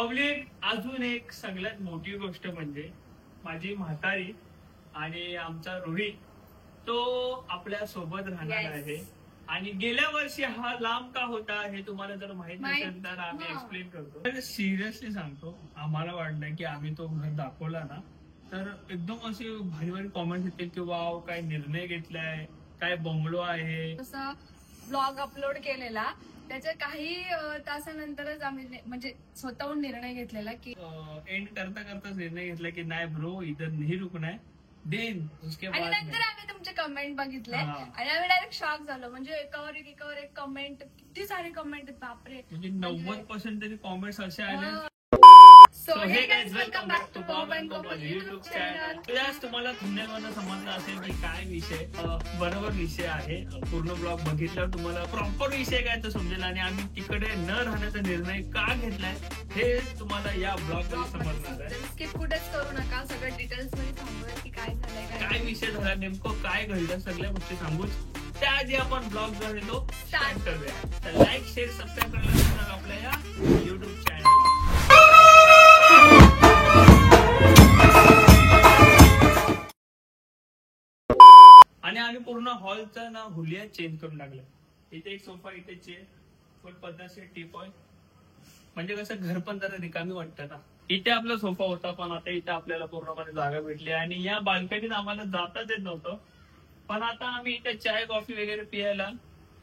Public अजून एक सगळ्यात मोठी गोष्ट म्हणजे माझी म्हातारी आणि आमचा रोहित तो आपल्या सोबत राहणार आहे. आणि गेल्या वर्षी हा लांब का होता हे तुम्हाला जर माहित नसेल तर आम्ही एक्सप्लेन करतो. तर सिरियसली सांगतो, आम्हाला वाटलं की आम्ही तो घर दाखवला ना तर एकदम असे भारी भारी कॉमेंट येतील की वाव काय निर्णय घेतलाय, काय बंगलो आहे. तसा ब्लॉग अपलोड केलेला त्याच्या काही तासानंतरच आम्ही म्हणजे स्वतःहून निर्णय घेतलेला की एंड करता करताच निर्णय घेतला की नाही ब्रो इधर नाही रुकना है. देन उसके आणि बाद नंतर आम्ही तुमचे कमेंट बघितले आणि आम्ही डायरेक्ट शॉक झालो. म्हणजे एकावर एक कमेंट, किती सारे कमेंट, बापरे. म्हणजे 90% तरी कॉमेंट्स असे आले. So hey guys, welcome back to Bob and Gopal YouTube channel. तुम्हाला थंबनेलवरून समजलं असेल की काय विषय बरोबर विषय आहे. पूर्ण ब्लॉग बघितल्यावर तुम्हाला प्रॉपर विषय काय तर समजेल आणि आम्ही तिकडे न राहण्याचा निर्णय का घेतलाय हे तुम्हाला या ब्लॉग मध्ये समजणार आहे. स्किप कुठेच करू नका, सगळं डिटेल्स मध्ये सांगूया की काय झालंय, काय विषय झाला, नेमकं काय घडलं, सगळ्या गोष्टी सांगूच. त्याआधी आपण ब्लॉग जो आहे तो स्टार्ट करूया. तर लाईक शेअर सबस्क्राईब करायला विसरू नका आपल्या या युट्यूब चॅनल. आणि आम्ही पूर्ण हॉलचा ना हुलिया चेंज करून टाकला. इथे एक सोफा, इथे चेअर, फुल पद्धतशीर टीपॉय. म्हणजे कसं घर पण जरा रिकामी वाटतं ना. इथे आपला सोफा होता पण आता इथे आपल्याला पूर्णपणे जागा भेटली आणि या बाल्कनीत आम्हाला जाताच येत नव्हतं. पण आता आम्ही इथे चाय कॉफी वगैरे पियायला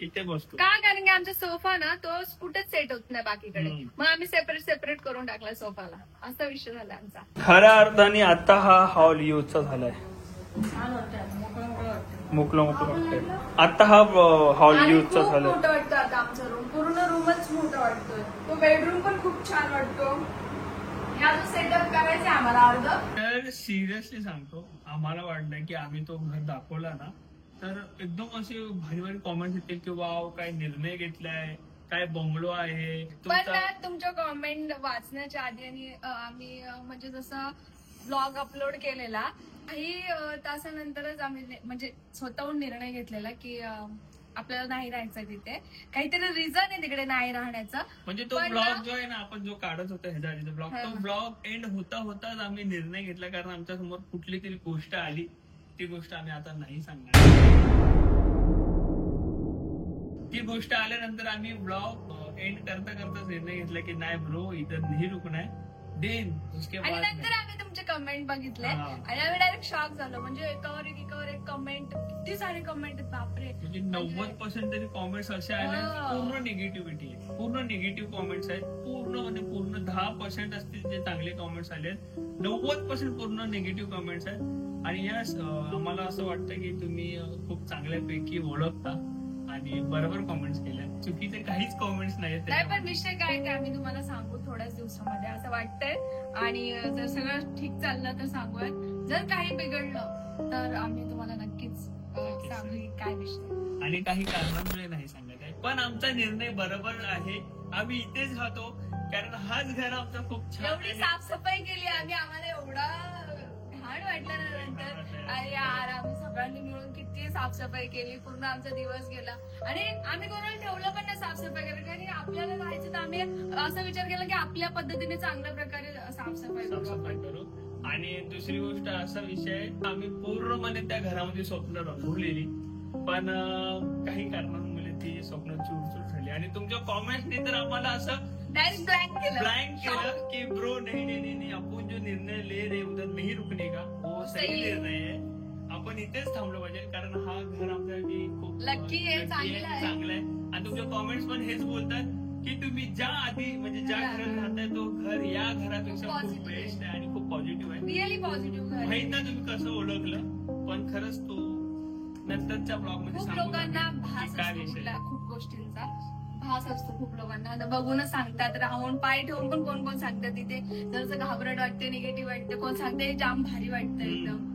इथे बसतो. का? कारण की आमचा सोफा ना तो कुठेच सेट होत नाही बाकीकडे, मग आम्ही सेपरेट करून टाकला सोफाला. असा विषय झाला आमचा. खऱ्या अर्थाने आता हा हॉल युजचा झालाय. मोकळं वाटतंय. आता हा हॉल युजचा झालाय. मोठं वाटतं आता आमचा रूम, पूर्ण रूमच मोठा वाटतोय. तो बेडरूम पण खूप छान वाटतो. या जो सेटअप करायचा आम्हाला अर्ध. तर सिरियसली सांगतो, आम्हाला वाटलं की आम्ही तो घर दाखवला ना तर एकदम असे भारी भारी कॉमेंट येतील की वाव काय निर्णय घेतलाय, काय बंगलो आहे. पण तुमच्या कॉमेंट वाचण्याच्या आधी आणि आम्ही म्हणजे जसं ब्लॉग अपलोड केलेला काही तासानंतरच आम्ही म्हणजे स्वतःहून निर्णय घेतलेला की आपल्याला नाही राहायचं तिथे. काहीतरी रिझन आहे तिकडे नाही राहण्याचं. म्हणजे तो ब्लॉग जो आहे ना आपण जो काढत होता ह्याचा ब्लॉग, तो ब्लॉग एंड होताच आम्ही निर्णय घेतला. कारण आमच्या समोर कुठली तरी गोष्ट आली, ती गोष्ट आम्ही आता नाही सांगणार. ती गोष्ट आल्यानंतर आम्ही ब्लॉग एंड करता करताच निर्णय घेतला की नाही ब्रो इधर नाही रुकना है. देन उसके बाद आणि नंतर आम्ही तुमचे कमेंट बघितले आणि आम्ही डायरेक्ट शॉक झालो. म्हणजे एकावर एक कमेंट, किती सारे कमेंट, बापरे. म्हणजे 90% तरी कॉमेंट्स असे आले पूर्ण निगेटिव्हिटी, पूर्ण निगेटिव्ह कॉमेंट्स आहेत. पूर्ण 10% असतील जे चांगले कॉमेंट्स आले, 90% पूर्ण निगेटिव्ह कॉमेंट्स आहेत. आणि या आम्हाला असं वाटतं की तुम्ही खूप चांगल्यापैकी ओळखता आणि बरोबर कॉमेंट्स केल्या. चुकीचे काहीच कॉमेंट्स नाही. पण विषय काय ते आम्ही तुम्हाला सांगू थोड्याच दिवसामध्ये असं वाटतंय. आणि जर सगळं ठीक चाललं तर सांगूयात, जर काही बिघडलं तर आम्ही तुम्हाला नक्कीच सांगू काय विषय. आणि काही कारणामुळे नाही सांगत आहे, पण आमचा निर्णय बरोबर आहे. आम्ही इथेच राहतो कारण हाच घर आमचा खूप छान. एवढी साफसफाई केली आम्ही, आम्हाला एवढा घाण वाटलं ना नंतर. अरे यार आम्ही सगळ्यांनी मिळून किती साफसफाई केली, पूर्ण आमचा दिवस गेला. आणि आम्ही कोणाला ठेवलं पण नाही साफसफाई करायला, कारण आपल्याला राहायचं तर आम्ही असा विचार केला की आपल्या पद्धतीने चांगल्या प्रकारे साफसफाई करू. आणि दुसरी गोष्ट असा विषय आहे, आम्ही पूर्णपणे त्या घरामध्ये स्वप्न रंगवलेली, पण काही कारणांमुळे ती स्वप्न चूर झाली. आणि तुमच्या कॉमेंट्सने तर आम्हाला असं डायरेक्ट ब्लँक केलं की ब्रो नाही आपण जो निर्णय ले रहे उधर नहीं रुकने का, वो सही निर्णय आहे. आपण इथेच थांबलो पाहिजे कारण हा घर आमच्यासाठी खूप लकी आहे, चांगला आहे. आणि तुमच्या कॉमेंट्स पण हेच बोलतात की तुम्ही ज्या आधी म्हणजे ज्या घरात राहताय तो घर या घरापेक्षा खूप बेस्ट आहे आणि खूप पॉझिटिव्ह आहे. रिअली पॉझिटिव्ह घर. माहित ना तुम्ही कसं ओळखलं, पण खरंच तो नंतरच्या ब्लॉग मध्ये खूप लोकांना भास असतो, खूप गोष्टींचा भास असतो खूप लोकांना. बघूनच सांगतात, राहून पाय ठेवून पण कोण सांगतात तिथे. जर घाबरट वाटते, निगेटिव्ह वाटते, कोण सांगते जाम भारी वाटतं एकदम.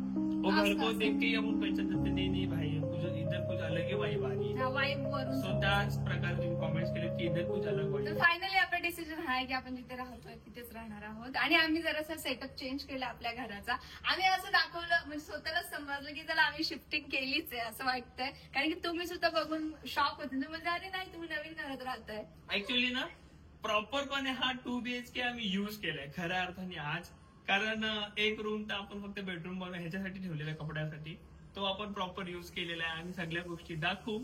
वो घर को देख के हम पहचान सकते नहीं भाई इधर कुछ अलग ही वाइब आ रही है. वाइब वरून सो त्याच प्रकारे तुम्ही कॉमेंट्स केले की इधर कुछ अलग वाइब. तर फायनली आपला डिसिजन आहे की आपण जिथे राहतोय तिथेच राहणार आहोत. आणि आम्ही जरासा सेटअप चेंज केला आपल्या घराचा. आम्ही असं दाखवलं म्हणजे स्वतःलाच समजलं की त्याला आम्ही शिफ्टिंग केलीच आहे असं वाटतंय. कारण की तुम्ही सुद्धा बघून शॉक होते, म्हणजे अरे नाही तुम्ही नवीन घरात राहताय. ऍक्च्युअली ना प्रॉपरपणे हा 2 BHK आम्ही युज केलाय खऱ्या अर्थाने आज. कारण एक रूम तर आपण फक्त बेडरूम बनवून ह्याच्यासाठी ठेवलेला आहे, कपड्यासाठी. तो आपण प्रॉपर युज केलेला आहे आणि सगळ्या गोष्टी दाखवू.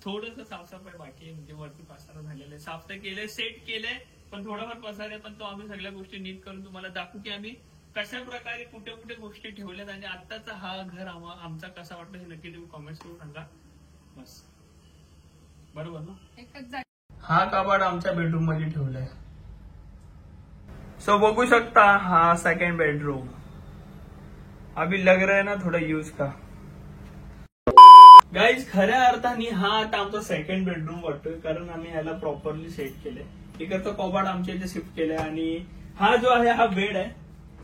थोडस साफसफाई बाकी आहे, म्हणजे वरती पसारा झालेला आहे. साफ तर केलंय, सेट केलंय, पण थोडाफार पसार आहे. पण तो आम्ही सगळ्या गोष्टी नीट करून तुम्हाला दाखवू की आम्ही कशा प्रकारे कुठे कुठे गोष्टी ठेवल्यात आणि आत्ताचा हा घर आमचा कसा वाटतो हे नक्की तुम्ही कॉमेंट्स करून सांगा. बस बरोबर ना. एकच जागा. हा कपाट आमच्या बेडरूम मध्ये ठेवलाय. सो बघू शकता हा सेकंड बेडरूम. अभी लग रहा है ना थोड़ा यूज का. गाईज खऱ्या अर्थाने हा आता आमचा सेकंड बेडरूम वाटतोय, कारण आम्ही ह्याला प्रॉपरली सेट केलंय. इकडचं कपाट आमच्या इथे शिफ्ट केलंय आणि हा जो आहे हा बेड आहे.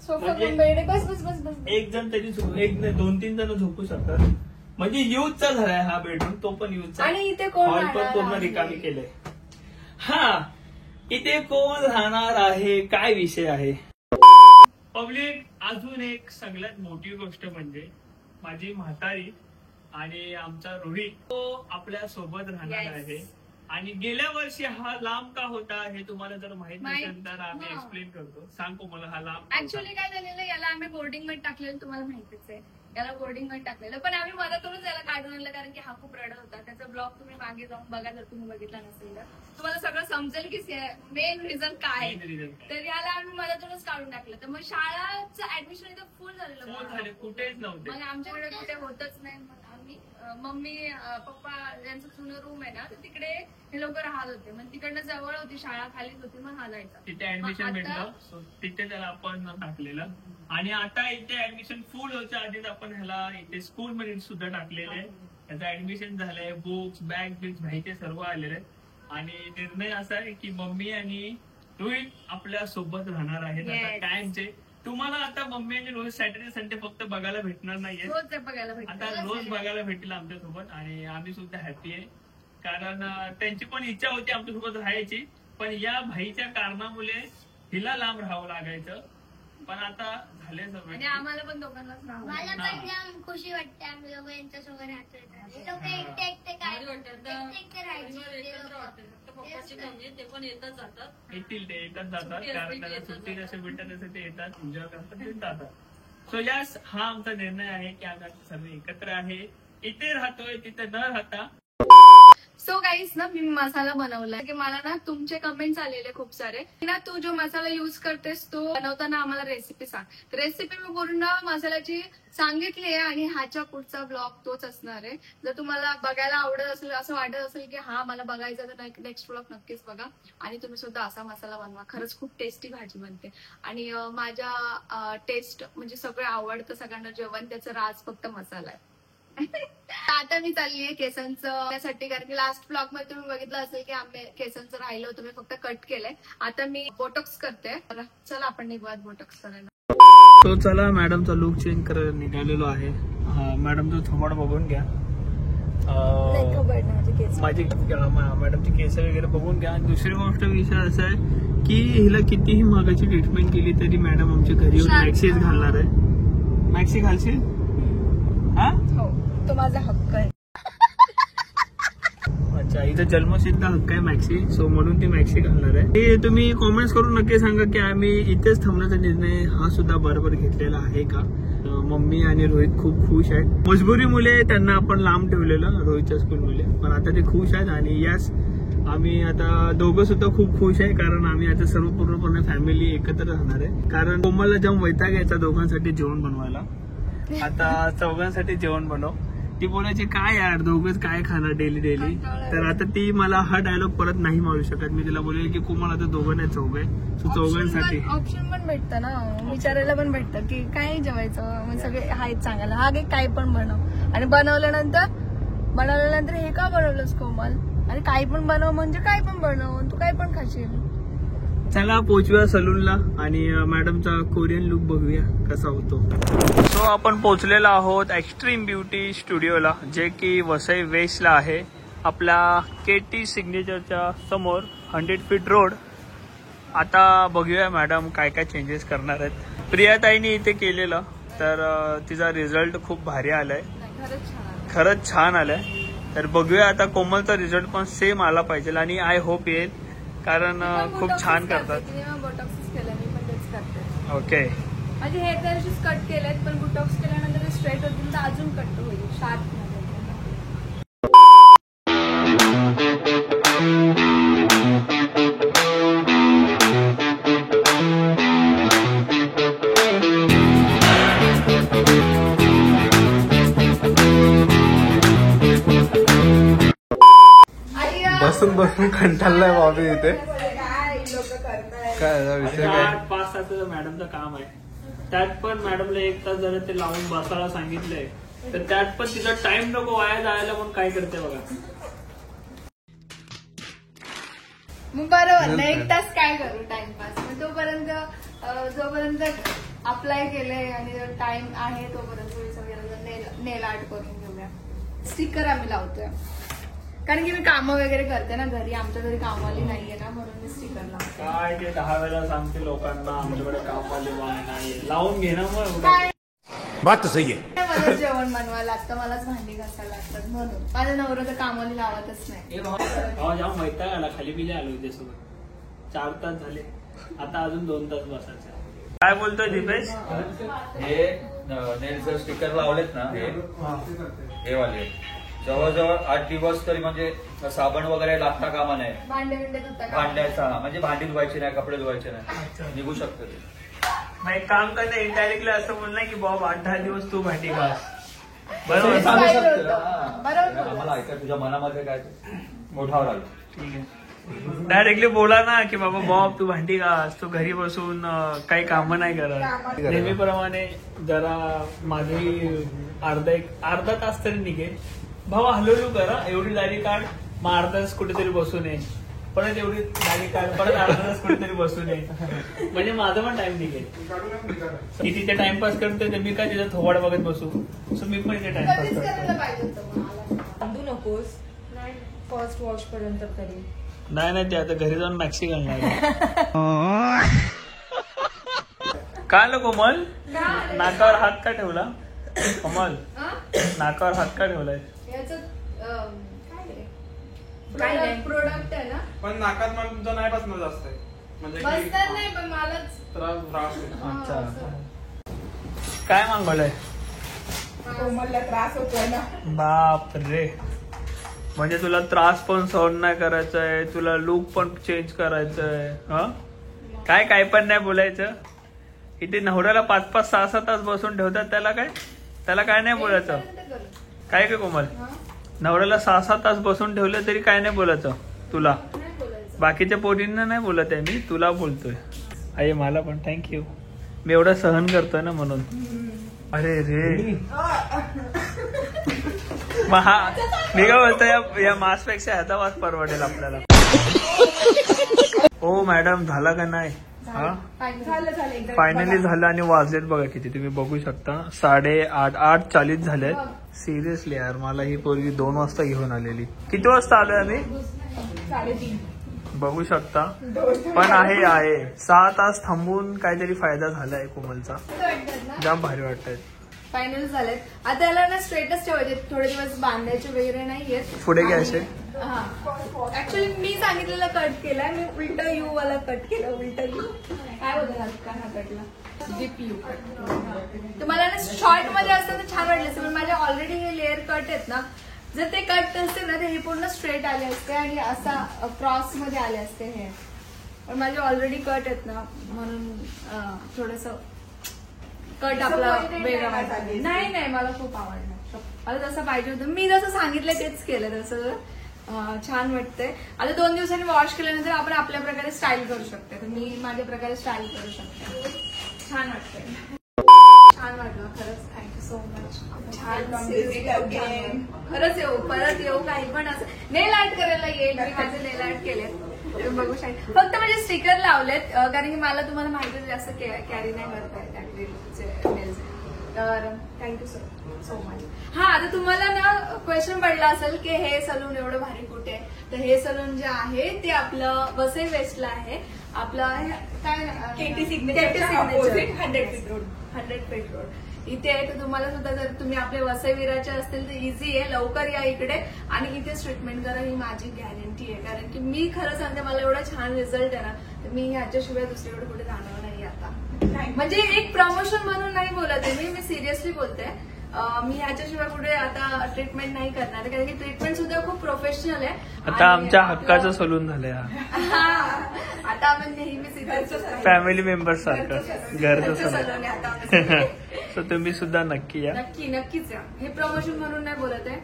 सोफा म्हणजे पण बेड आहे. बस बस बस बस. एक जण तरी एक नाही 2-3 जण झोपू शकतात. म्हणजे युजचा झालाय हा बेडरूम, तो पण युजचा. आणि इथे कोण हॉल पण राहणार पूर्ण आहे? रिकामी केलंय. हा इथे कोण राहणार आहे, काय विषय आहे. पब्लिक अजून एक सगळ्यात मोठी गोष्ट म्हणजे माझी म्हातारी आणि आमचा रोहित तो आपल्या सोबत राहणार Yes. आहे. आणि गेल्या वर्षी हा लांब का होता हे तुम्हाला जर माहित नसेल तर आम्ही हा. एक्सप्लेन करतो. सांगतो मला हा लांब का होता. ऍक्च्युअली काय झालेलं, याला आम्ही बोर्डिंग मध्ये टाकलेलं तुम्हाला माहितीच आहे. याला बोर्डिंग मध्ये टाकलेलं, पण आम्ही मदतूनच याला काढून आणलं, कारण की हा खूप रडत होता. त्याचा ब्लॉग तुम्ही मागे जाऊन बघा, जर तुम्ही बघितला नसेल तर तुम्हाला सगळं समजेल की मेन रिझन काय आहे. Main reason काय? तर याला आम्ही मदतूनच काढून टाकलं. तर मग शाळाचं ऍडमिशन इथं फुल झालेलं. फोन झाले, कुठेच नव्हते. मग आमच्याकडे कुठे होतच नाही. मग आम्ही मम्मी पप्पा यांचं जुनं रूम आहे ना, तर तिकडे हे लोक राहत होते. मग तिकडनं जवळ होती शाळा, खालीच होती, मग हा जायचा. तिथे ऍडमिशन मग आता- भेटलं, so तिथे त्याला आपण टाकलेलं. आणि आता इथे ऍडमिशन फुल व्हायच्या आधीच आपण ह्याला इथे स्कूल मध्ये सुद्धा टाकलेलं आहे. त्याचं ऍडमिशन झालंय, बुक्स बॅग बिग्स माहिती सर्व आलेले आहे. आणि निर्णय असा आहे की मम्मी आणि रोहित आपल्या सोबत राहणार आहेत आता Yes. कायमचे. तुम्हाला आता मम्मी आणि रोहित सॅटर्डे संडे फक्त बघायला भेटणार नाहीये, रोज ते बघायला आता भेटतं. रोज बघायला भेटेल आमच्यासोबत. आणि आम्ही सुद्धा हॅपी आहे, कारण त्यांची पण इच्छा होती आमच्यासोबत राहायची, पण या भाईच्या कारणामुळे हिला लांब राहावं लागायचं. पण आता झाले सगळं. आणि आम्हाला पण दोघांनाच राहावं मला लागलं. पण जाम खुशी वाटते आम्ही दोघं यांच्यासोबत राहतोय तर. हे लोकं एकटे एकटे काय एकटे राहायचे ते लोकं. पप्पाची कमी ते पण येतच जातात. येतील ते येतात जातात, सुट्टी कारण असली की त्यांना येतात सुट्टी जातात. जसे भेटतात तसे ते येतात, एन्जॉय करतात ते जातात. सो यस, हा आमचा निर्णय आहे की आम्ही आता सर्व एकत्र आहे. इथे राहतोय, तिथे न राहता. सो गाईस ना, मी मसाला बनवलाय की मला ना तुमचे कमेंट्स आलेले खूप सारे की ना, तू जो मसाला युज करतेस तो बनवताना आम्हाला रेसिपी सांग. रेसिपी मी पूर्ण मसाल्याची सांगितली आहे आणि ह्याच्या पुढचा ब्लॉग तोच असणार आहे. जर तुम्हाला बघायला आवडत असेल, असं वाटत असेल की हा मला बघायचं, तर नेक्स्ट ब्लॉग नक्कीच बघा. आणि तुम्ही सुद्धा असा मसाला बनवा, खरंच खूप टेस्टी भाजी बनते. आणि माझ्या टेस्ट म्हणजे सगळं आवडतं सगळ्यांना जेवण, त्याचं राज फक्त मसाला आहे. आता मी चालली आहे केसांचं त्यासाठी, कारण की लास्ट ब्लॉग मध्ये तुम्ही बघितलं असेल की आम्ही केसांचं राहिलं होतं, मी फक्त कट केलंय. आता मी बोटॉक्स करते. चला आपण निघूयात बोटॉक्स करायला. तो चला मॅडमचा लुक चेंज करायला निघालेलो आहे. मॅडमचं थोबाड बघून घ्या, माझी मॅडमची केस वगैरे बघून घ्या. आणि दुसरी गोष्ट विषय असा आहे की हिला कितीही महागाची ट्रीटमेंट केली तरी मॅडम आमच्या घरी येऊन मॅक्सीच घालणार आहे. मॅक्सी घालशील? हा, हो, तो माझा हक्क आहे. अच्छा, इथं जन्मसिद्ध हक्क आहे मॅक्सी, सो म्हणून ती मॅक्सी घालणार आहे. हे तुम्ही कॉमेंट्स करून नक्की सांगा की आम्ही इथेच थांबण्याचा निर्णय हा सुद्धा बरोबर घेतलेला आहे का. मम्मी आणि रोहित खूप खुश आहेत. मजबुरीमुळे त्यांना आपण लांब ठेवलेलं रोहितच्या स्कूलमुळे, पण आता ते खुश आहेत. आणि यस, आम्ही आता दोघं सुद्धा खूप खुश आहे, कारण आम्ही आता सर्व पूर्णपणे फॅमिली एकत्र राहणार आहे. कारण कोमलला जेव्हा वैताग यायचा दोघांसाठी जेवण बनवायला, आता चौघांसाठी जेवण बनव. ती बोलायची काय यार दोघंच काय खाणार डेली डेली. तर आता ती मला हा डायलॉग परत नाही मारू शकत. मी तिला बोलेल की कोमल आता दोघं नाही चौघ आहे, सो चौघांसाठी ऑप्शन पण भेटतं ना, विचारायला पण भेटतं की काय जेवायचं. मग सगळे आहेत सांगायला, हा काय पण बनव. आणि बनवल्यानंतर हे का बनवलंस कोमल, आणि काही पण बनव म्हणजे काय पण बनव, तू काय पण खाशील. चला पोचूया सलूनला आणि मॅडमचा कोरियन लुक बघूया कसा होतो. सो आपण पोचलेलो आहोत एक्स्ट्रीम ब्युटी स्टुडिओला, जे की वसई वेस्टला आहे, आपल्या KT सिग्नेचरच्या समोर 100 फीट रोड. आता बघूया मॅडम काय काय चेंजेस करणार आहेत. प्रियाताईने इथे केलेलं, तर तिचा रिझल्ट खूप भारी आलाय, खरंच छान आलाय. तर बघूया आता कोमलचा रिझल्ट पण सेम आला पाहिजे आणि आय होप येईल. कारण खूप छान करतात. बोटॉक्स केलं मी पण तेच करते. ओके. म्हणजे हे तर कट केलेत पण बोटॉक्स केल्यानंतर स्ट्रेट होतील तर अजून कट होईल शार्प मध्ये. बसून बसून कंटाळलाय बाबी इथे. काय लोक करताय. काय विषय काय? 5 तासाचं मॅडमचं काम आहे. त्यात पण मॅडमला 1 तास झालं ते लावून बसायला सांगितलंय, तर त्यात पण तिचा टाइम नको वाया जायला म्हणून काय करते बघा. मग बरोबर ना 1 तास काय करू टाइमपास. मग तोपर्यंत जोपर्यंत अप्लाय केलंय आणि टाइम आहे तोपर्यंत नेल आर्ट करून घेऊया. स्टिकर आम्ही लावतोय कारण की मी कामं वगैरे करते ना घरी. आमच्या घरी कामवाली नाहीये ना म्हणून मी स्टिकर लावते. काय ते 10 वेळा सांगते लोकांना आमच्याकडे कामवाले नाही, लावून घे ना मग. काय बात तर सही आहे. मला जेवण बनवायला लागतं, मलाच भांडी घासायला लागतात म्हणून. माझ्या नवरा तर कामाला लावतच नाही. जाऊन वैताग आला, खाली पिले आलो त्यासोबत. 4 तास झाले, आता अजून 2 तास बसायचं. काय बोलतोय दीपेश? हे नेलचं स्टिकर लावलेत ना हे वाले जवळजवळ 8 दिवस तरी म्हणजे साबण वगैरे लागता कामा नाही. भांडे बिंडे धुता का? भांड्याचा म्हणजे भांडी धुवायची नाही, कपडे धुवायचे नाही, निघू शकतं ते. मग एक काम कर ना, इनडायरेक्टली असं बोल ना की बाबा 8-10 दिवस तू भांडी घास. बरोबर सांगू काय शकतं बोलतो? ना. बरोबर. आम्हाला ऐका तुझ्या मनामध्ये काय मोठावर आलं. ठीक आहे. डायरेक्टली बोला ना की बाबा बॉब तू भांडी घास, तू घरी बसून काही कामं नाही करत. नेहमीप्रमाणे जरा माझी अर्धा तास तरी निघेल. भावा हलवलू करा, एवढी दाढी काढ, मग अर्धा तास कुठेतरी बसून ये, परत एवढी दाढी काढ, परत अर्धा तास कुठेतरी बसून ये, म्हणजे माझा पण टाइम निघेल. ती तिथे टाइमपास करते तर मी काय तिचा थोवाड बघत बसू, सो मी पण इथे टाइमपास कधीच करतो. करायला पाहिजे होतं मला. बांधू नकोस फर्स्ट वॉश पर्यंत तरी. नाही ते आता घरी जाऊन मॅक्सी घालणार. काय आलं कोमल? नाकावर हात का ठेवला? कोमल नाकावर हात का ठेवलाय? याचं काय नाही. प्रोडक्ट आहे ना. पण नाकात मला तुमचं नाही बसणं जास्त आहे. म्हणजे की बसणार नाही पण मलाच त्रास होतो. अच्छा. काय मागवलंय? कोमलला त्रास होतोय ना. बाप रे, म्हणजे तुला त्रास पण सहन नाही करायचंय, तुला लुक पण चेंज करायचंय. काय पण नाही बोलायचं. इथे नवऱ्याला 5-5, 6-6 तास बसून ठेवतात, त्याला काय नाही बोलायचं. काय काय कोमल, नवऱ्याला 6-6 तास बसून ठेवलं तरी काय नाही बोलायचं तुला. बाकीच्या पोरींना नाही बोलत आहे मी, तुला बोलतोय. आई मला पण थँक्यू, मी एवढं सहन करतोय ना म्हणून. अरे रे मी काय बोलतो, या मास्कपेक्षा ह्याचा वास परवडेल आपल्याला. हो मॅडम, झाला का नाही? फायनली झालं. आणि वाजलेत बघा किती, तुम्ही बघू शकता 8:40 झालेत. सिरियसली यार, मला ही पोरगी 2 वाजता घेऊन आलेली. किती वाजता आलोय आम्ही? 3:30. बघू शकता. पण आहे 6 तास थांबून काहीतरी फायदा झालाय कोमलचा. जाम भारी वाटतंय. फायनल झालेत. आता याला ना स्ट्रेटच ठेवायचे, थोडे दिवस बांधायचे वगैरे नाहीयेत. पुढे घ्यायचे. ऍक्च्युली मी सांगितलेलं कट केलाय, मी उलट यू वाला कट केलं. उलट यू काय बोलतात का हा कटला डीप यू कट. तुम्हाला ना शॉर्ट मध्ये असतं तर छान वाटलं असतं, पण माझे ऑलरेडी हे लेअर कट आहेत ना, जर ते कट असते ना तर हे पूर्ण स्ट्रेट आले असते आणि असा क्रॉस मध्ये आले असते हे. पण माझे ऑलरेडी कट आहेत ना म्हणून थोडस कट आपला वेगळा वाटला. नाही मला खूप आवडलं. मला जसं पाहिजे होतं, मी जसं सांगितलं तेच केलं, तसं छान वाटतंय. आता 2 दिवसांनी वॉश केल्यानंतर आपण आपल्या प्रकारे स्टाईल करू शकते. तर मी माझ्या प्रकारे स्टाईल करू शकते. छान वाटतंय, छान वाटलं खरंच. Thank you so much. खरंच येऊ, परत येऊ, काही पण असं. नेल आर्ट करायला येईल, मी माझे नेल आर्ट केले बघू शकता. फक्त म्हणजे स्टिकर लावलेत कारण की मला तुम्हाला माहिती जास्त कॅरी नाही करता येत ऍक्रिलिकचे नेल्स. तर थँक्यू सो मच. हा, आता तुम्हाला ना क्वेश्चन पडला असेल की हे सलून एवढं भारी कुठे आहे. तर हे सलून जे आहे ते आपलं वसई वेस्टला आहे. आपलं काय KT सिग्नेचर 100 फीट रोड. इथे आहे. तर तुम्हाला सुद्धा जर तुम्ही आपले वसईविराचे असतील तर इझी आहे, लवकर या इकडे आणि इथेच ट्रीटमेंट करा, ही माझी गॅरंटी आहे. कारण की मी खरं सांगते, मला एवढा छान रिझल्ट आहे ना, तर मी ह्याच्याशिवाय दुसरीकडे कुठे जाणार नाही आता. म्हणजे एक प्रमोशन म्हणून नाही बोलत आहे मी सिरियसली बोलते. मी ह्याच्याशिवाय कुठे आता ट्रीटमेंट नाही करणार, कारण की ट्रीटमेंट सुद्धा खूप प्रोफेशनल आहे. आता आणि आमच्या आपलं- हक्काचं सलून झालंय हा, आता आपण नेहमीच इथे फॅमिली मेंबर सारखं घरचं सलून सलून. आहे आता आमचं. सो तुम्ही सुद्धा नक्की या. नक्कीच या. हे प्रमोशन म्हणून नाही बोलत आहे.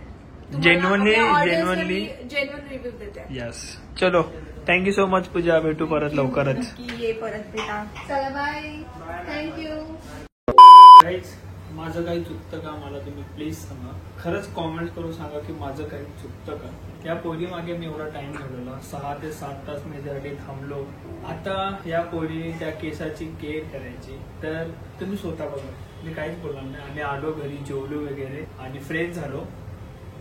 Genuinely- जेन्युअन रिव्ह्यू देते. यस. चलो, थँक्यू सो मच पूजा. भेटू परत लवकरच. नक्की ये परत बेटा. चला बाय. थँक्यू. गाईज, माझं काही चुकतं का मला तुम्ही प्लीज सांगा. खरंच कॉमेंट करून सांगा की माझं काही चुकतं का. या पोरी मागे मी एवढा टाइम ठेवलेला, 6 ते 7 तास मी त्यासाठी थांबलो. आता या पोरी त्या केसाची केअर करायची, तर तुम्ही स्वतः बघा. मी काहीच बोलणार नाही. आम्ही आलो घरी, जेवलो वगैरे आणि फ्रेश झालो.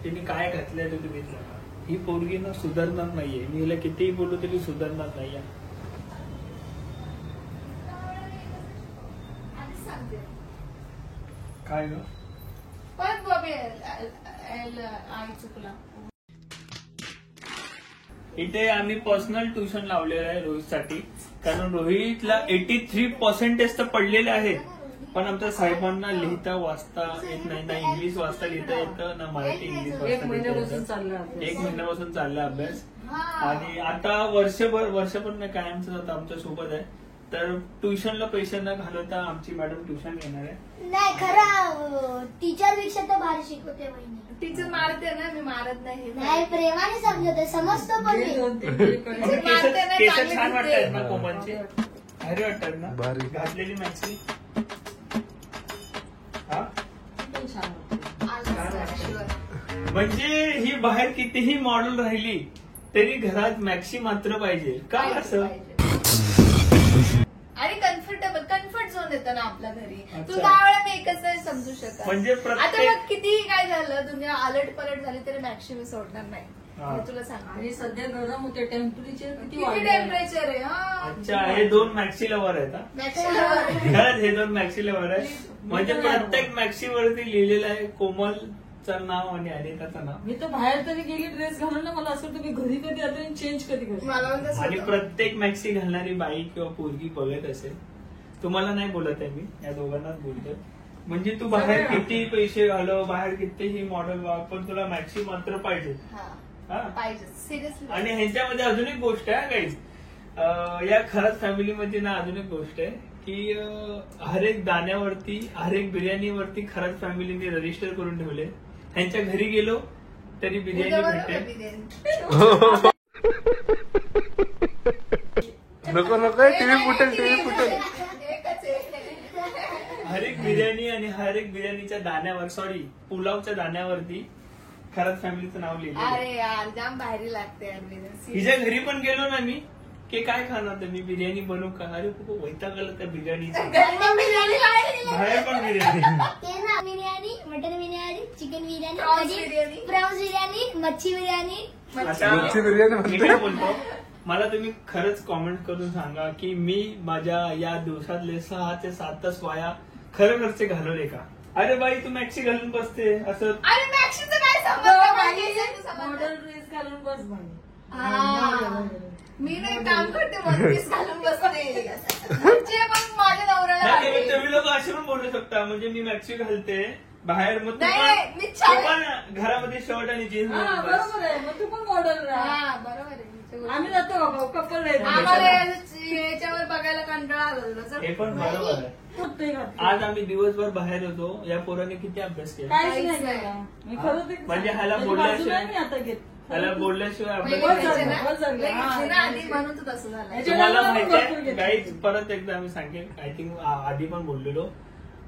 तिने काय घातलंय ते तुम्ही बघा. ही पोरगी ना सुधारणार नाहीये. मी हिला कितीही बोललो तरी सुधारणार नाहीये. काय ग? परत बघे आई चुकला. इथे आम्ही पर्सनल ट्युशन लावलेलं आहे रोहितसाठी, कारण रोहितला 83% तर पडलेले आहेत. पण आमच्या साहेबांना लिहिता वाचता येत नाही, ना इंग्लिश वाचता लिहिता येतं, ना मराठी इंग्लिश वाचता लिहिता येतं. 1 महिन्यापासून चालला अभ्यास. आणि आता वर्षभर नाही कायमच आता आमच्या सोबत आहे. तर ट्युशनला पैसे न घालवता आमची मॅडम ट्युशन घेणार आहे. नाही खरं टीचर पेक्षा तर भारी शिकवते वहिनी. टीचर मारते ना, मी मारत नाही. नाही प्रेमाने समजवते, समजतं पण मी. केस छान वाटतात ना कोमलची, भारी वाटतात ना घातलेली मॅक्सी. हा, म्हणजे ही बाहेर कितीही मॉडेल राहिली तरी घरात मॅक्सी मात्र पाहिजे. का असं? आणि कम्फर्ट झोन येतं ना आपल्या घरी. अच्छा. तू त्यावेळेला मी एकच नाही समजू शकत. म्हणजे आता प्रत्येक मग कितीही काय झालं, दुनिया अलट पलट झाली तरी मॅक्सी मी सोडणार नाही. हा. मी तुला सांगते. आणि सध्या गरम होते, टेम्परेचर किती किती वाढलं आहे. टेम्परेचर आहे. हा. अच्छा, हे 2 मॅक्सी लवर आहेत हा? Maxi lover. खरंच हे 2 मॅक्सी लवर आहे. म्हणजे प्रत्येक मॅक्सी वरती लिहिलेलं आहे कोमलचं नाव आणि अनिताचं नाव. मी तर बाहेर तरी गेली ड्रेस घालून ना, मला असं वाटतं मी घरी कधी आता चेंज कधी करते. मला पण तसं आणि होतं. प्रत्येक मॅक्सी घालणारी बाई किंवा पोरगी बघत असेल. तुम्हाला नाही बोलत आहे मी, या दोघांनाच बोलतोय. म्हणजे तू बाहेर किती पैसे घालव, बाहेर कितीही मॉडेल वाग, पण तुला मॅक्सी मात्र पाहिजे. हा. हा. पाहिजे सिरियसली. आणि ह्यांच्यामध्ये अजून एक गोष्ट आहे गाईज, या खरंच फॅमिलीमध्ये ना अजून एक गोष्ट आहे की हर एक दाण्यावरती, हर एक बिर्याणीवरती खरंच फॅमिलीने रजिस्टर करून ठेवले. ह्यांच्या घरी गेलो तरी बिर्याणी भेटते. नको टीव्ही फुटेल. एकच आहे. हर एक बिर्याणी आणि हर एक बिर्याणीच्या दाण्यावर, सॉरी पुलावच्या दाण्यावरती खरंच फॅमिलीचं नाव लिहिलं. अरे यार जाम भारी लागते यार बिर्याणी. हिच्या घरी पण गेलो ना मी, की काय खाणार तुम्ही, बिर्याणी बनवू का? अरे खूप वैताग आला त्या बिर्याणीचं. बाहेर पण बिर्याणी. ते ना biryani, mutton biryani, chicken biryani, Prawns biryani. Prawns biryani, मच्छी बिर्याणी. आता मच्छी बिर्याणी म्हणते. मी काय बोलतो, मला तुम्ही खरंच कॉमेंट करून सांगा की मी माझ्या या दिवसातले 6 ते 7 तास वाया खरंच घालवले का? अरे बाई तू मॅक्सी घालून बसते असं. अरे मॅक्सीचं काय संबंध? मॉडेल ड्रेस घालून बस म्हणे. हा. मी नाही काम करते, वनपीस घालून बसते. म्हणजे मग माझ्या नवऱ्याला नाही, वाटेल. तुम्ही लोक असे पण बोलू शकता, म्हणजे मी मॅक्सी घालते बाहेर, मग तू नाही, मी पण छान- तू पण घरामध्ये शर्ट आणि जीन्स हा घालून बस. बरोबर आहे, मग तू पण मॉडेल राहा. हा बरोबर आहे. आम्ही जातो बाबा कपल आम्हाला याच्यावर बघायला कंटाळा आला. हे पण बरोबर आहे. आज आम्ही दिवसभर बाहेर होतो, या पोराने किती अभ्यास केला. काहीच नाही केला. मी खरं ते म्हणजे ह्याला माझी बोलल्याशिवाय- बाजू नाही मी आता घेत. त्याला बोलल्याशिवाय अभ्यास बस करायचा झालं, नाही. बस झालं. हा. आधी म्हणून तर तसं झालं. तुम्हाला भरपूर माहितीये घेतलं. गाईज, परत एकदा आम्ही सांगेन, आय थिंक आधी पण बोललेलो,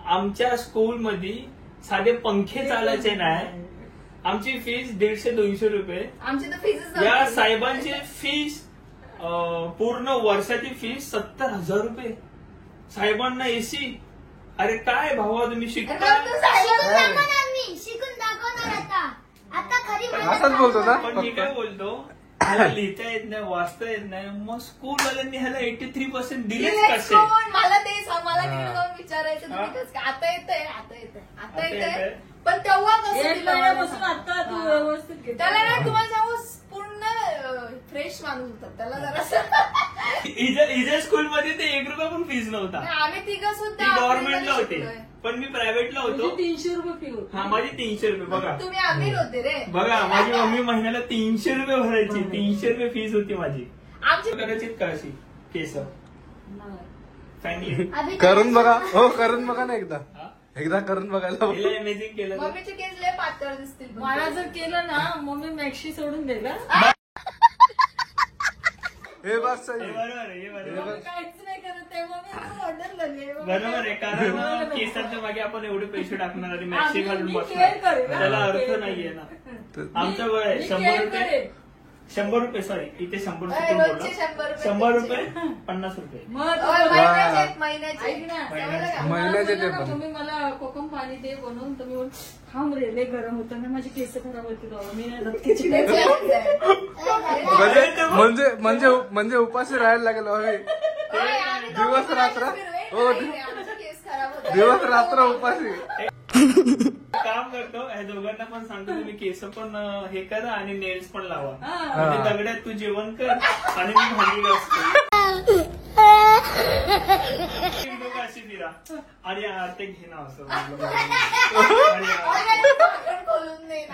आमच्या स्कूलमध्ये साधे पंखे चालायचे नाही. आमची फीस 150-200 रुपये. आमची तर फीजच या नव्हती. साहेबांची फीस पूर्ण वर्षाची फीस 70,000 रुपये. साहेबांना एसी. अरे काय भावा तुम्ही शिकता. तर शिकून दाखवणार मी, शिकून दाखवणार आता. आता खरी असंच बोलतो ना पण मी काय बोलतो, ह्याला लिहिता येत नाही, वाचता येत नाही, मग स्कूल वाल्यांनी ह्याला 83% दिलेच Let's कसे. go. मला ते सांग, मला तिकडे जाऊन विचारायचं करायचं तुम्ही कसं काय? आता येतंय आता आता येतंय. येतंय पण तेव्हा कसं एक दिलं महिन्यापासून मला? आता तू हा. व्यवस्थित घे. त्याला ना तुम्हाला सांगू पूर्ण फ्रेश माणूस होता त्याला जरा हिच्या स्कूलमध्ये ते 1 रुपया पण फीस नव्हता. आम्ही तिघं ती सुद्धा गव्हर्नमेंटला होती शिकलोय. पण मी प्रायव्हेटला होतो. म्हणजे 300 रुपये फी होती. हा माझी 300 रुपये बघा. तुम्ही अमीर होते रे बघा माझी मम्मी महिन्याला 300 रुपये भरायची. 300 रुपये फीस होती माझी. आमची कदाचित कळशी केस नाही. फॅमिली अभी करून बघा हो करून बघा ना एकदा करून बघायला बघ. इमेजिंग केलं तर. मम्मीचे केस लय पातळ दिसतील पण. मला जर केलं ना मम्मी मॅक्सी सोडून देईल हा. हे बघ सही. हे बरोबर आहे हे बरोबर आहे. मम्मी काहीच नाही करत आहे मम्मी ऑर्डर झाली आहे. बरोबर आहे कारण केसांच्या मागे आपण एवढे पैसे टाकणार आणि मॅक्सी मी- घालून मी बसणार care करेन, हा. त्याला अर्थ care नाहीये करेन. ना. आमचं वय आहे मी 100 care रुपये करेन. 100 रुपये सॉरी इथे 100 रुपये अय, कोण रोजचे बोलला? 100 रुपये 100 रुपये 50 रुपये मग ओय, तो- महिन्याचे महिन्याचे ऐक ना. समजलं का? महिन्याचे ते मला पण. तुम्ही मला कोकम पाणी दे बनवून तुम्ही बोल थांब रे लय गरम होतं ना माझी केस खराब होती बाबा मी नाही जात किचन. तेच आहे. म्हणजे उपाशी राहायला लागेल हवे ओय, आम्ही दिवस दोघी रात्र? बाहेर फिरवे. हो, नाही रे, आमचे केस खराब होते. दिवस रात्र उपाशी. काम करतो ह्या दोघांना पण सांगतो तुम्ही केस पण हे करा आणि नेल्स पण लावा. हा. म्हणजे दगड्यात तू जेवण कर आणि मी भांडी घासतो. दोघं अशी फिरा आणि ते घेणं असं आणि झाकण खोलून दे ना.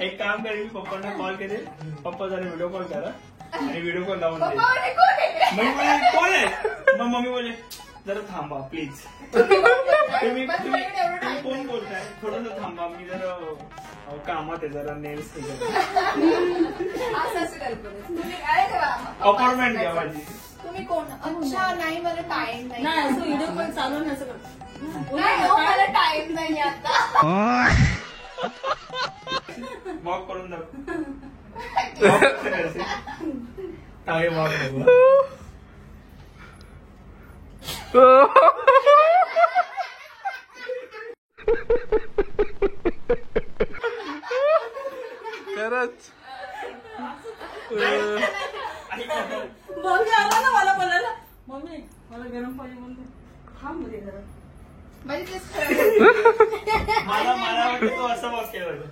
एक काम करेल मी पप्पांना कॉल करेल. पप्पा जरा व्हिडिओ कॉल करा आणि व्हिडिओ कॉल लावून दे. पप्पा म्हणे, कोण आहे? मग बोले कोण आहे मग मम्मी बोले जरा थांबा प्लीज. तुम्ही कोण बोलताय? तुम्ही बस तुम्ही पहिले एवढं तुम्ही time कोण बोलताय थोडस थांबा मी जरा कामात आहे जरा नेल्स असं असं करतो रे. तुम्ही काय करा? अपॉइंटमेंट घ्या माझी. तुम्ही कोण? अच्छा नाही मला टाइम नाही नाही. असं व्हिडिओ कॉल चालू नाही असं करत. नाही हो, मला टाइम नाही आता. वॉक करून दाखव. वॉक कसं करायचं? आहे वॉक बघू. खरंच मम्मी आला ना मला बोलायला मम्मी मला गरम पाणी बनवून दे. थांब रे जरा. माझे केस खराब होते. मला वाटतं तो असं वॉक केलं होतं.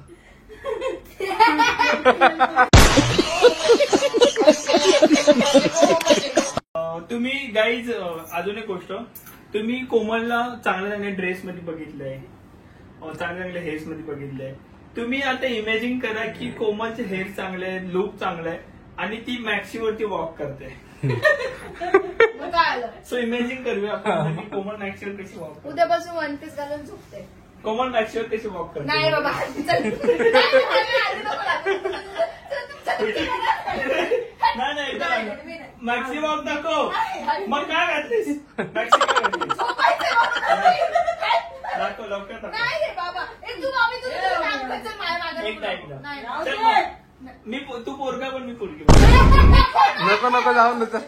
तुम्ही गाईज अजून एक गोष्ट तुम्ही कोमलला चांगल्या चांगल्या ड्रेस मध्ये बघितलंय चांगल्या चांगल्या हेअर्स मध्ये बघितलंय. तुम्ही आता इमॅजिन करा की कोमलचे हेअर चांगले आहे लुक चांगला आहे आणि ती मॅक्सीवरती वॉक करते. मग काय आलं? सो इमॅजिन करूया आपण की कोमल मॅक्सीवर कशी वॉक करते. उद्यापासून वन पीस घालून झोपते. कोमल मॅक्सीवर कशी वॉक करते. नाही बाबा चल. नाही मॅक्सी वॉक दाखव. मग काय घातलीस मॅक्सी काय घातलीस दाखव लवकर दाखव. नाही रे बाबा एक तू आम्ही तुझं काम करतो माझ्या मागे एक ऐकलं. नाही चल मग. मी तू पोरगा पण मी पोरगी नको जाऊन दे चल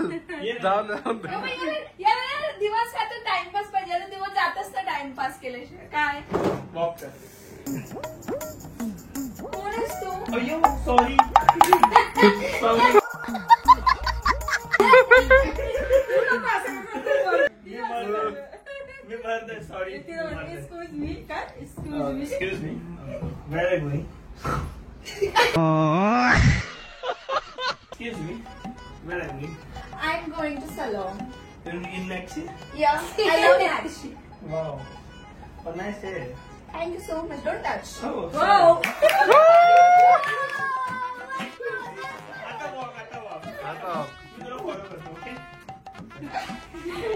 जाऊन दे या दिवस काय तर टाइमपास पाहिजे आता दिवस जातच ना टाइमपास केल्याशिवाय काय वॉक कर. कोण आहेस तू अय्यो सॉरी सॉरी. मी भरतोय सॉरी. एक्सक्यूज मी काय excuse me excuse me where are going. Excuse me, where are you? I'm going to salon. In Maxi? Yeah, I love Maxi. Wow. Oh, nice hair. Thank you so much. Don't touch. Oh, Wow. आता walk. आता मी तुला follow करतो, okay?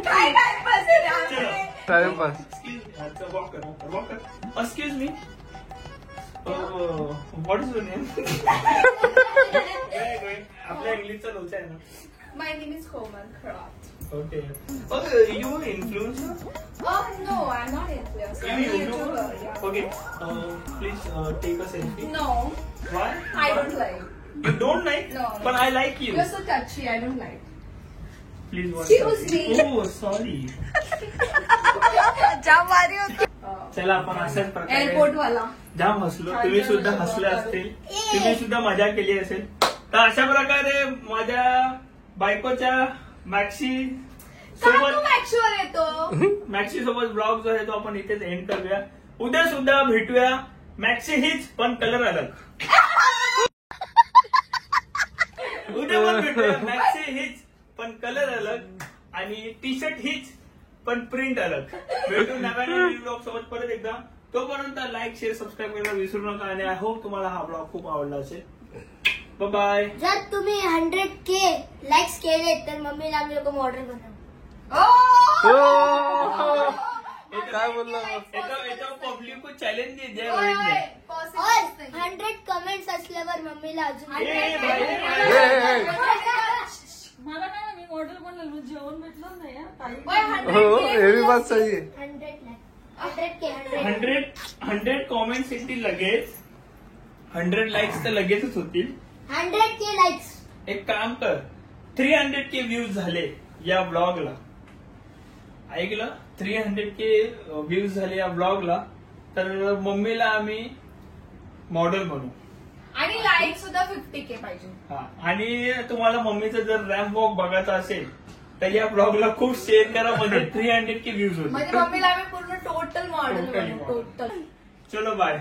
काय timepass आहे रे चलो. आमचे? Timepass. Excuse me. अच्छा, walk कर. Excuse me. What is your name? Where are you going? आपल्या इंग्लिशचा लोचा आहे ना. My name is Komal Kraft. Okay. Okay, you are influencer? Oh no, I'm not influencer. You I'm a YouTuber? YouTuber. Yeah. Okay. Please take a selfie. No, Why? I don't like. You don't like? No. But I like you. You're so touchy. I don't like. Please one Excuse selfie. me. Oh, sorry. जाम भारी होती. चला आपण अशाच प्रकारे airport वाला. जाम हसलो तुम्ही सुद्धा हसले असतील तुम्ही सुद्धा मजा केली असेल तर अशा प्रकारे माझ्या बायकोच्या मॅक्सी सोबत मॅक्सीवर येतो. मॅक्सी सोबत ब्लॉग जो आहे तो आपण इथेच एंड करूया. उद्या सुद्धा भेटूया. मॅक्सी हीच पण कलर अलग. उद्या पण भेटूया. मॅक्सी हीच पण कलर अलग आणि टी शर्ट हीच पण प्रिंट अलग. भेटू नव्याने ब्लॉग सोबत परत एकदा. तोपर्यंत लाईक शेअर सबस्क्राईब करायला विसरू नका आणि आय होप तुम्हाला हा ब्लॉग खूप आवडला असेल. बाय. जर तुम्ही 100K लाईक्स केले तर मम्मीला आम्ही लोक मॉडेल बनवू. काय बोलला पब्लिक को चॅलेंज दे दिया होय, रोहितने. होय. और Possible नाही. 100 कमेंट्स असल्यावर मम्मीला अजून ए, भाई, मला काय ना, मी मॉडेल बनलं मग जेवण भेटलं नाही हा, काही होय, नाही. 100K हो, हे भी बात सही है. 100 100 कॉमेंट्स येतील लगेच. 100 लाईक्स तर लगेचच होतील. 100K likes. एक काम कर, 300K व्ह्यूज झाले या ब्लॉगला. ऐकलं? 300K व्ह्यूज झाले या ब्लॉगला तर मम्मीला आम्ही मॉडेल बनवू. आणि लाईक सुद्धा 50K पाहिजे. हा, आणि तुम्हाला मम्मीचं जर रॅम्प वॉक बघायचा असेल तर या ब्लॉगला खूप शेअर करा म्हणजे 300K व्ह्यूज म्हणजे होतील. मम्मीला आम्ही पूर्ण टोटल मॉडेल Totally बनवू. टोटल. चलो बाय.